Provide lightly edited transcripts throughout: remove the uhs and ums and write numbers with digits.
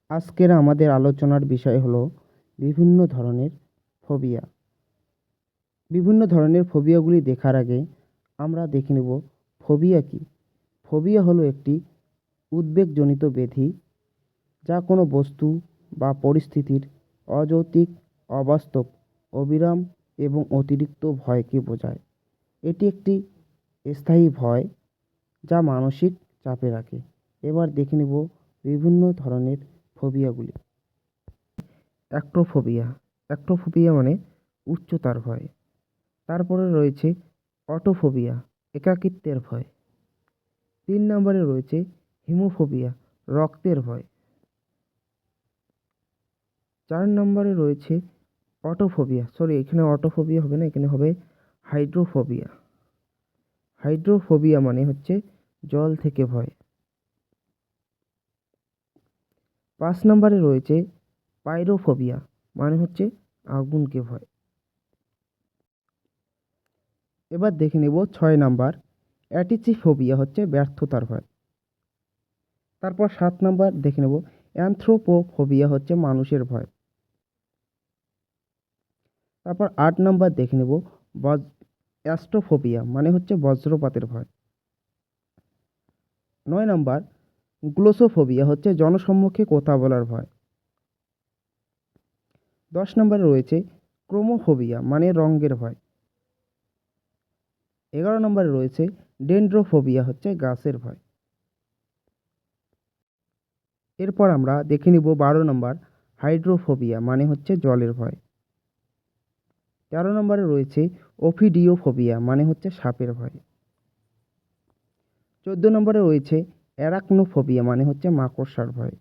আজকের আমাদের আলোচনার বিষয় হলো বিভিন্ন ধরনের ফোবিয়া। বিভিন্ন ধরনের ফোবিয়াগুলি দেখার আগে আমরা দেখে নেব ফোবিয়া কী। ফোবিয়া হলো একটি উদ্বেগজনিত ব্যাধি যা কোনো বস্তু বা পরিস্থিতির অযৌক্তিক, অবাস্তব, অবিরাম এবং অতিরিক্ত ভয়কে বোঝায়। এটি একটি স্থায়ী ভয় যা মানসিক চাপে রাখে। এবার দেখে নেব বিভিন্ন ধরনের ফোবিয়াগুলি। অ্যাক্টোফোবিয়া। অ্যাক্টোফোবিয়া মানে উচ্চতার ভয়। তারপরে রয়েছে অটোফোবিয়া, একাকিত্বের ভয়। 3 নম্বরে রয়েছে হিমোফোবিয়া, রক্তের ভয়। 4 নম্বরে রয়েছে এখানে অটোফোবিয়া হবে না, এখানে হবে হাইড্রোফোবিয়া। হাইড্রোফোবিয়া মানে হচ্ছে জল থেকে ভয়। 5 নম্বরে রয়েছে পাইরোফোবিয়া মানে হচ্ছে আগুনকে ভয়। এবার দেখে নেব 6 নাম্বার অ্যাটিচিফোবিয়া হচ্ছে ব্যর্থতার ভয়। তারপর 7 নাম্বার দেখে নেব অ্যানথ্রোপোফোবিয়া হচ্ছে মানুষের ভয়। তারপর 8 নাম্বার দেখে নেব অ্যাস্ট্রোফোবিয়া মানে হচ্ছে বজ্রপাতের ভয়। 9 নাম্বার গ্লোসোফোবিয়া হচ্ছে জনসম্মুখে কথা বলার ভয়। 10 নম্বরে রয়েছে ক্রোমোফোবিয়া মানে রঙের ভয়। 11 নম্বরে রয়েছে ডেনড্রোফোবিয়া হচ্ছে গাছের ভয়। এরপর আমরা দেখে নিব 12 নম্বর হাইড্রোফোবিয়া মানে হচ্ছে জলের ভয়। 13 নম্বরে রয়েছে ওফিডিওফোবিয়া মানে হচ্ছে সাপের ভয়। 14 নম্বরে রয়েছে অ্যারাকনোফোবিয়া মানে হচ্ছে মাকড়সার ভয়।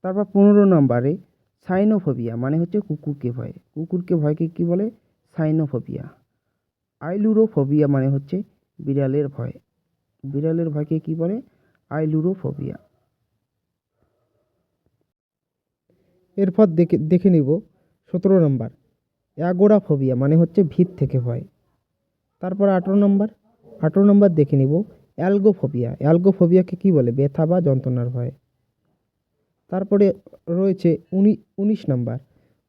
তারপর 15 নম্বরে সাইনোফোবিয়া মানে হচ্ছে কুকুরকে ভয়কে কি বলে? সাইনোফোবিয়া। আইলুরোফোবিয়া মানে হচ্ছে বিড়ালের ভয়কে কি বলে? আইলুরোফোবিয়া। এরপর দেখে নিব 17 নম্বর অ্যাগোরাফোবিয়া মানে হচ্ছে ভিত থেকে ভয়। তারপর 18 নম্বর দেখে নিব অ্যালগোফোবিয়াকে কি বলে? ব্যথা বা যন্ত্রণার ভয়। তারপরে রয়েছে 19 নম্বর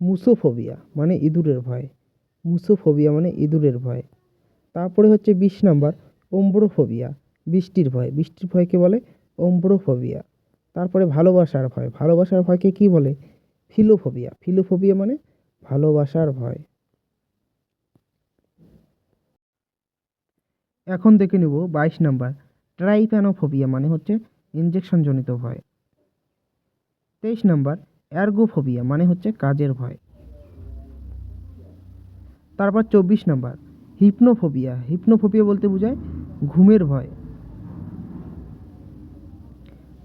মুসোফোবিয়া মানে ইঁদুরের ভয়। তারপরে হচ্ছে 20 নম্বর ওম্ব্রোফোবিয়া বৃষ্টির ভয়কে বলে ওম্ব্রোফোবিয়া। তারপরে ভালোবাসার ভয়কে কি বলে? ফিলোফোবিয়া মানে ভালোবাসার ভয়। এখন দেখে নেব 22 নম্বর ট্রাইপ্যানোফোবিয়া মানে হচ্ছে ইনজেকশন জনিত ভয়। 23 নম্বর অ্যার্গোফোবিয়া মানে হচ্ছে কাজের ভয়। তারপর 24 নম্বর হিপনোফোবিয়া বলতে বোঝায় ঘুমের ভয়।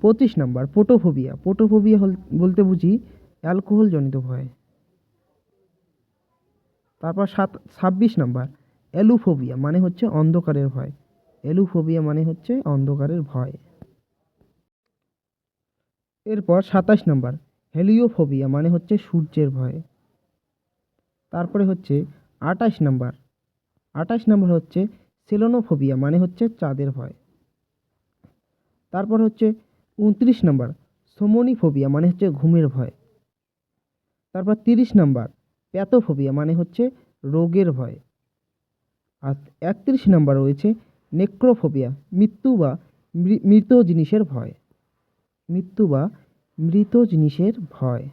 25 নম্বর পোটোফোবিয়া বলতে বুঝি অ্যালকোহল জনিত ভয়। তারপর 26 নম্বর এলুফোবিয়া মানে হচ্ছে অন্ধকারের ভয়। এরপর 27 নম্বর হেলিওফোবিয়া মানে হচ্ছে সূর্যের ভয়। তারপরে হচ্ছে 28 নম্বর হচ্ছে সেলেনোফোবিয়া মানে হচ্ছে চাঁদের ভয়। তারপর হচ্ছে 29 নম্বর সোমনিফোবিয়া মানে হচ্ছে ঘুমের ভয়। তারপর 30 নম্বর প্যাথোফোবিয়া মানে হচ্ছে রোগের ভয়। আর 31 নম্বর রয়েছে নেক্রোফোবিয়া মৃত জিনিসের ভয়।